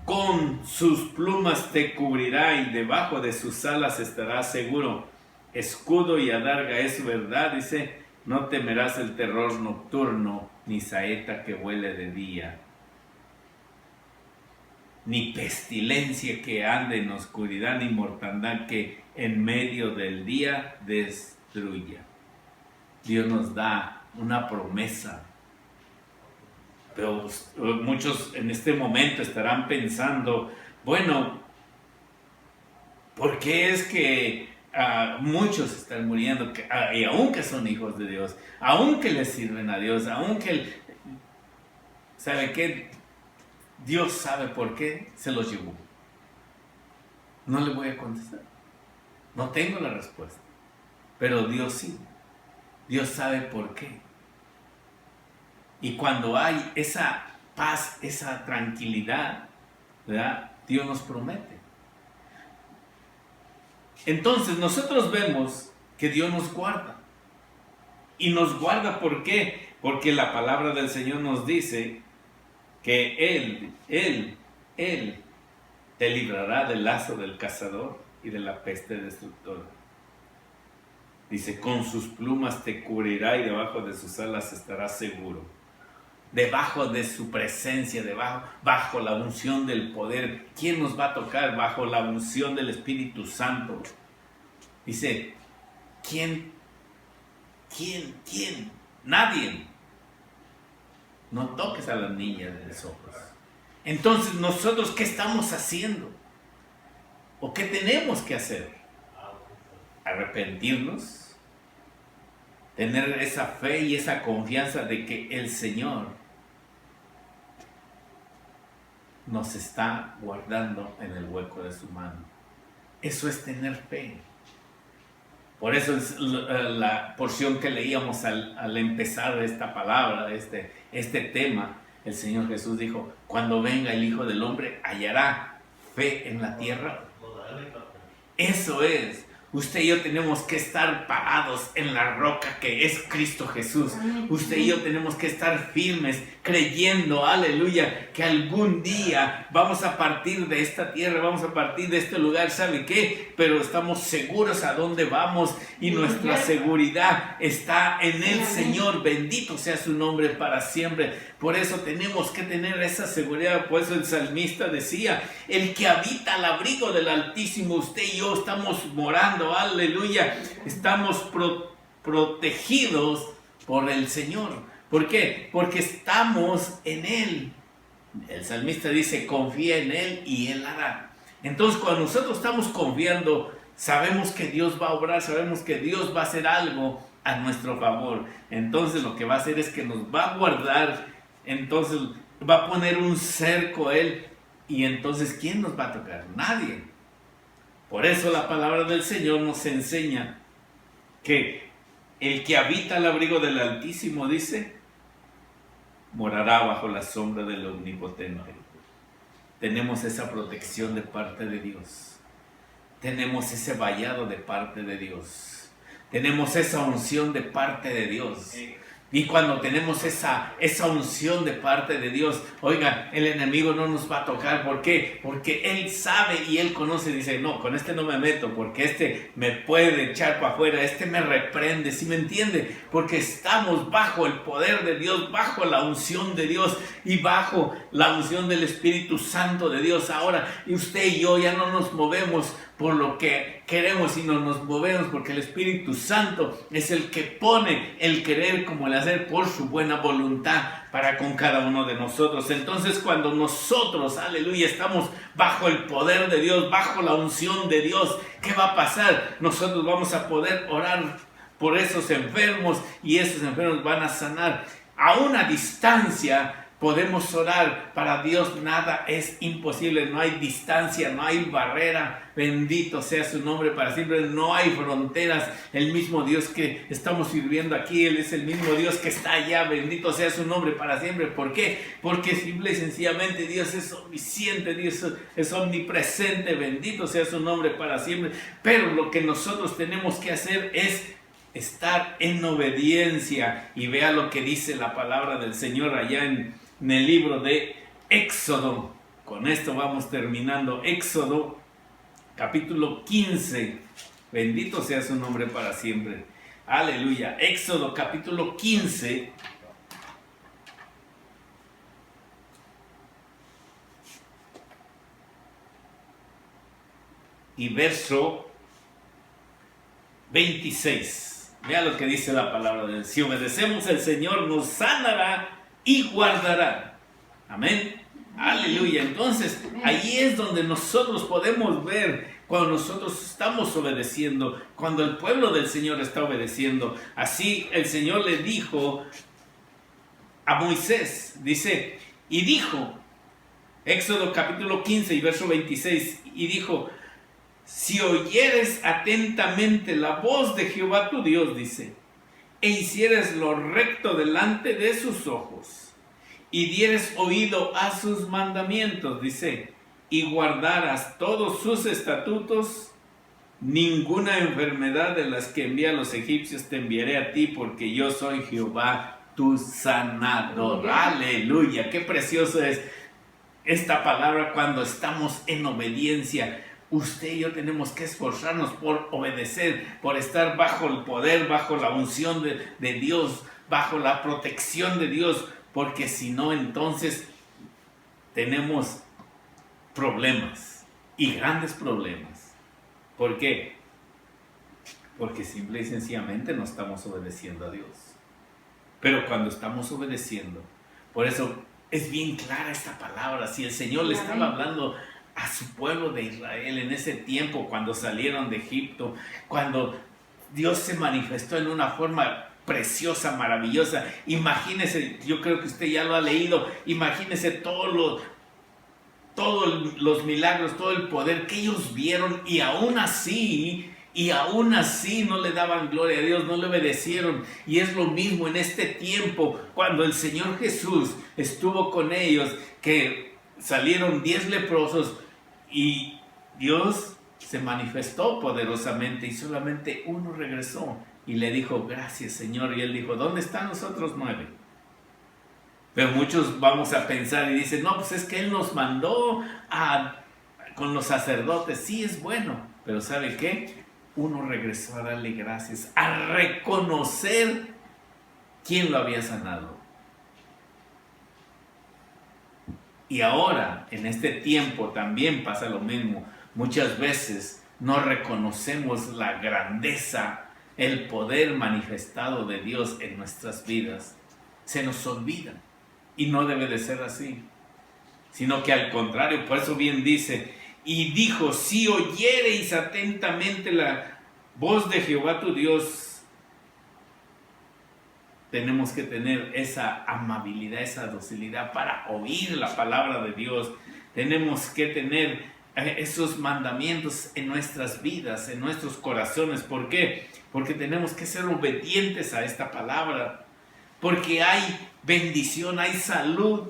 con sus plumas te cubrirá y debajo de sus alas estarás seguro. Escudo y adarga es su verdad, dice, no temerás el terror nocturno, ni saeta que vuele de día, ni pestilencia que ande en oscuridad, ni mortandad que en medio del día destruya. Dios nos da una promesa. Pero muchos en este momento estarán pensando, bueno, ¿por qué es que muchos están muriendo, y aunque son hijos de Dios, aunque les sirven a Dios, aunque, ¿sabe qué? Dios sabe por qué se los llevó. No le voy a contestar, no tengo la respuesta, pero Dios sí. Dios sabe por qué. Y cuando hay esa paz, esa tranquilidad, ¿verdad? Dios nos promete. Entonces nosotros vemos que Dios nos guarda. Y nos guarda, ¿por qué? Porque la palabra del Señor nos dice que Él te librará del lazo del cazador y de la peste destructora. Dice, con sus plumas te cubrirá y debajo de sus alas estarás seguro. Debajo de su presencia, bajo la unción del poder. ¿Quién nos va a tocar? Bajo la unción del Espíritu Santo. Dice, ¿quién? Nadie. No toques a las niñas de los ojos. Entonces, ¿nosotros qué estamos haciendo? ¿O qué tenemos que hacer? Arrepentirnos, tener esa fe y esa confianza de que el Señor nos está guardando en el hueco de su mano. Eso es tener fe. Por eso es la porción que leíamos al empezar esta palabra, este tema. El Señor Jesús dijo, cuando venga el Hijo del Hombre, ¿hallará fe en la tierra? Eso es. Usted y yo tenemos que estar parados en la roca que es Cristo Jesús. Usted y yo tenemos que estar firmes, creyendo, aleluya, que algún día vamos a partir de esta tierra, vamos a partir de este lugar, ¿sabe qué? Pero estamos seguros a dónde vamos y nuestra seguridad está en el Señor. Bendito sea su nombre para siempre. Por eso tenemos que tener esa seguridad. Por eso el salmista decía, el que habita al abrigo del Altísimo, usted y yo estamos morando, aleluya, estamos protegidos por el Señor. ¿Por qué? Porque estamos en Él. El salmista dice, confía en Él y Él hará. Entonces, cuando nosotros estamos confiando, sabemos que Dios va a obrar, sabemos que Dios va a hacer algo a nuestro favor. Entonces, lo que va a hacer es que nos va a guardar. Entonces, va a poner un cerco a Él. Y entonces, ¿quién nos va a tocar? Nadie. Por eso la palabra del Señor nos enseña que el que habita al abrigo del Altísimo, dice, morará bajo la sombra del Omnipotente. Tenemos esa protección de parte de Dios. Tenemos ese vallado de parte de Dios. Tenemos esa unción de parte de Dios. Y cuando tenemos esa unción de parte de Dios, oiga, el enemigo no nos va a tocar. ¿Por qué? Porque Él sabe y Él conoce. Dice, no, con este no me meto, porque este me puede echar para afuera, este me reprende, ¿sí me entiende? Porque estamos bajo el poder de Dios, bajo la unción de Dios y bajo la unción del Espíritu Santo de Dios. Ahora, y usted y yo ya no nos movemos por lo que queremos, sino nos movemos porque el Espíritu Santo es el que pone el querer como el hacer por su buena voluntad para con cada uno de nosotros. Entonces, cuando nosotros, aleluya, estamos bajo el poder de Dios, bajo la unción de Dios, ¿qué va a pasar? Nosotros vamos a poder orar por esos enfermos y esos enfermos van a sanar. A una distancia podemos orar, para Dios nada es imposible, no hay distancia, no hay barrera, bendito sea su nombre para siempre, no hay fronteras. El mismo Dios que estamos sirviendo aquí, Él es el mismo Dios que está allá, bendito sea su nombre para siempre. ¿Por qué? Porque simple y sencillamente Dios es omnisciente, Dios es omnipresente, bendito sea su nombre para siempre. Pero lo que nosotros tenemos que hacer es estar en obediencia, y vea lo que dice la palabra del Señor allá en el libro de Éxodo. Con esto vamos terminando. Éxodo capítulo 15, bendito sea su nombre para siempre, aleluya. Éxodo capítulo 15 y verso 26. Vea lo que dice la palabra de Dios. Si obedecemos, el Señor nos sanará y guardará. Amén. Aleluya. Entonces, ahí es donde nosotros podemos ver cuando nosotros estamos obedeciendo, cuando el pueblo del Señor está obedeciendo. Así el Señor le dijo a Moisés, dice, y dijo, Éxodo capítulo 15 y verso 26, y dijo, si oyeres atentamente la voz de Jehová tu Dios, dice, e hicieres lo recto delante de sus ojos, y dieres oído a sus mandamientos, dice, y guardaras todos sus estatutos, ninguna enfermedad de las que envía a los egipcios te enviaré a ti, porque yo soy Jehová tu sanador. Aleluya, qué precioso es esta palabra cuando estamos en obediencia. Usted y yo tenemos que esforzarnos por obedecer, por estar bajo el poder, bajo la unción de Dios, bajo la protección de Dios, porque si no, entonces tenemos problemas y grandes problemas. ¿Por qué? Porque simple y sencillamente no estamos obedeciendo a Dios. Pero cuando estamos obedeciendo, por eso es bien clara esta palabra. Si el Señor le estaba hablando a su pueblo de Israel en ese tiempo, cuando salieron de Egipto, cuando Dios se manifestó en una forma preciosa, maravillosa. Imagínese, yo creo que usted ya lo ha leído, imagínese todos los milagros, todo el poder que ellos vieron, y aún así no le daban gloria a Dios, no le obedecieron. Y es lo mismo en este tiempo, cuando el Señor Jesús estuvo con ellos, que salieron 10 leprosos y Dios se manifestó poderosamente y solamente uno regresó y le dijo, gracias Señor, y él dijo, ¿dónde están los otros 9? Pero muchos vamos a pensar y dicen, no, pues es que él nos mandó con los sacerdotes. Sí, es bueno, pero ¿sabe qué? Uno regresó a darle gracias, a reconocer quién lo había sanado. Y ahora, en este tiempo, también pasa lo mismo. Muchas veces no reconocemos la grandeza, el poder manifestado de Dios en nuestras vidas. Se nos olvida. Y no debe de ser así. Sino que al contrario, por eso bien dice, y dijo, si oyereis atentamente la voz de Jehová tu Dios. Tenemos que tener esa amabilidad, esa docilidad para oír la palabra de Dios. Tenemos que tener esos mandamientos en nuestras vidas, en nuestros corazones. ¿Por qué? Porque tenemos que ser obedientes a esta palabra. Porque hay bendición, hay salud.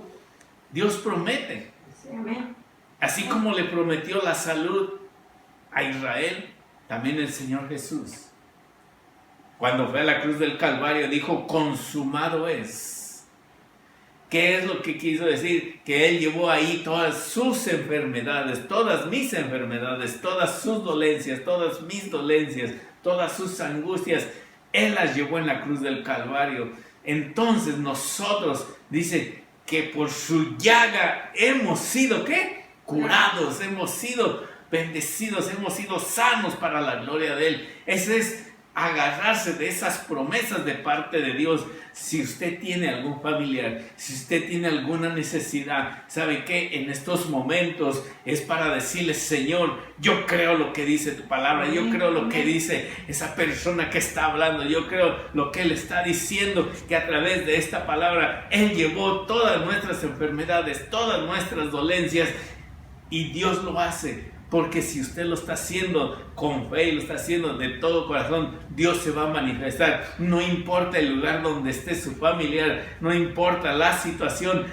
Dios promete. Amén. Así como le prometió la salud a Israel, también el Señor Jesús, cuando fue a la cruz del Calvario, dijo, consumado es. ¿Qué es lo que quiso decir? Que Él llevó ahí todas sus enfermedades, todas mis enfermedades, todas sus dolencias, todas mis dolencias, todas sus angustias. Él las llevó en la cruz del Calvario. Entonces nosotros, dice, que por su llaga hemos sido, ¿qué? Curados, hemos sido bendecidos, hemos sido sanos para la gloria de Él. Ese es agarrarse de esas promesas de parte de Dios. Si usted tiene algún familiar, si usted tiene alguna necesidad, ¿sabe qué? En estos momentos es para decirle, Señor, yo creo lo que dice tu palabra, yo creo lo que dice esa persona que está hablando, yo creo lo que Él está diciendo, que a través de esta palabra Él llevó todas nuestras enfermedades, todas nuestras dolencias, y Dios lo hace. Porque si usted lo está haciendo con fe y lo está haciendo de todo corazón, Dios se va a manifestar. No importa el lugar donde esté su familiar, no importa la situación,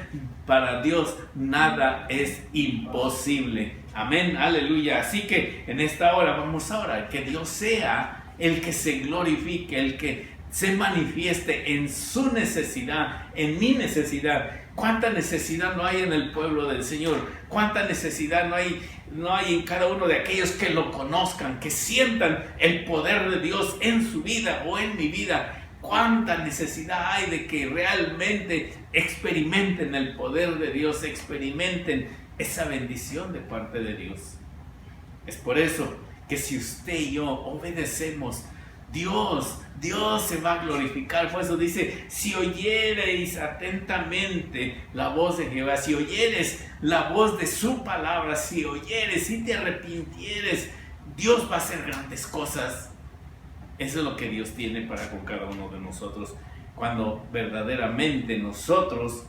para Dios nada es imposible. Amén, aleluya. Así que en esta hora vamos a orar, que Dios sea el que se glorifique, el que se manifieste en su necesidad, en mi necesidad. ¿Cuánta necesidad no hay en el pueblo del Señor? ¿Cuánta necesidad no hay en cada uno de aquellos que lo conozcan, que sientan el poder de Dios en su vida o en mi vida? ¿Cuánta necesidad hay de que realmente experimenten el poder de Dios, experimenten esa bendición de parte de Dios? Es por eso que si usted y yo obedecemos, Dios se va a glorificar. Por eso dice, si oyereis atentamente la voz de Jehová, si oyeres la voz de su palabra, si oyeres, si te arrepintieres, Dios va a hacer grandes cosas. Eso es lo que Dios tiene para con cada uno de nosotros, cuando verdaderamente nosotros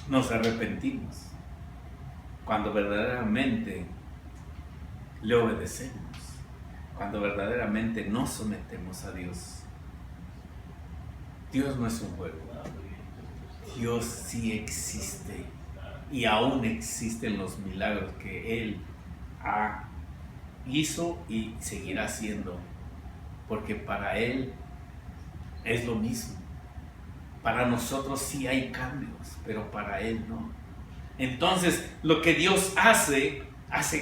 nos arrepentimos, cuando verdaderamente le obedecemos. cuando verdaderamente nos sometemos a Dios. Dios no es un juego. Dios sí existe y aún existen los milagros que Él hizo y seguirá haciendo, porque para Él es lo mismo. Para nosotros sí hay cambios, pero para Él no. Entonces, lo que Dios hace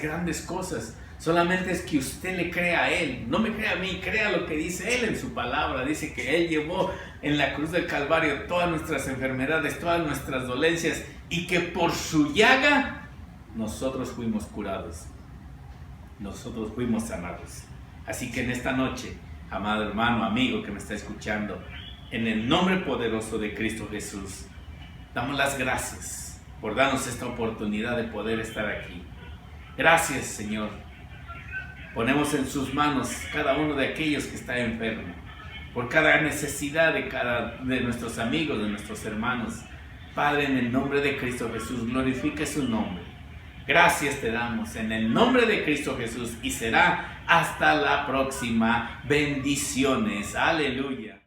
grandes cosas. Solamente es que usted le crea a Él. No me crea a mí, crea lo que dice Él en su palabra. Dice que Él llevó en la cruz del Calvario todas nuestras enfermedades, todas nuestras dolencias, y que por su llaga nosotros fuimos curados. Nosotros fuimos sanados. Así que en esta noche, amado hermano, amigo que me está escuchando, en el nombre poderoso de Cristo Jesús, damos las gracias por darnos esta oportunidad de poder estar aquí. Gracias, Señor. Ponemos en sus manos cada uno de aquellos que está enfermo, por cada necesidad de nuestros amigos, de nuestros hermanos. Padre, en el nombre de Cristo Jesús, glorifique su nombre. Gracias te damos en el nombre de Cristo Jesús, y será hasta la próxima. Bendiciones. Aleluya.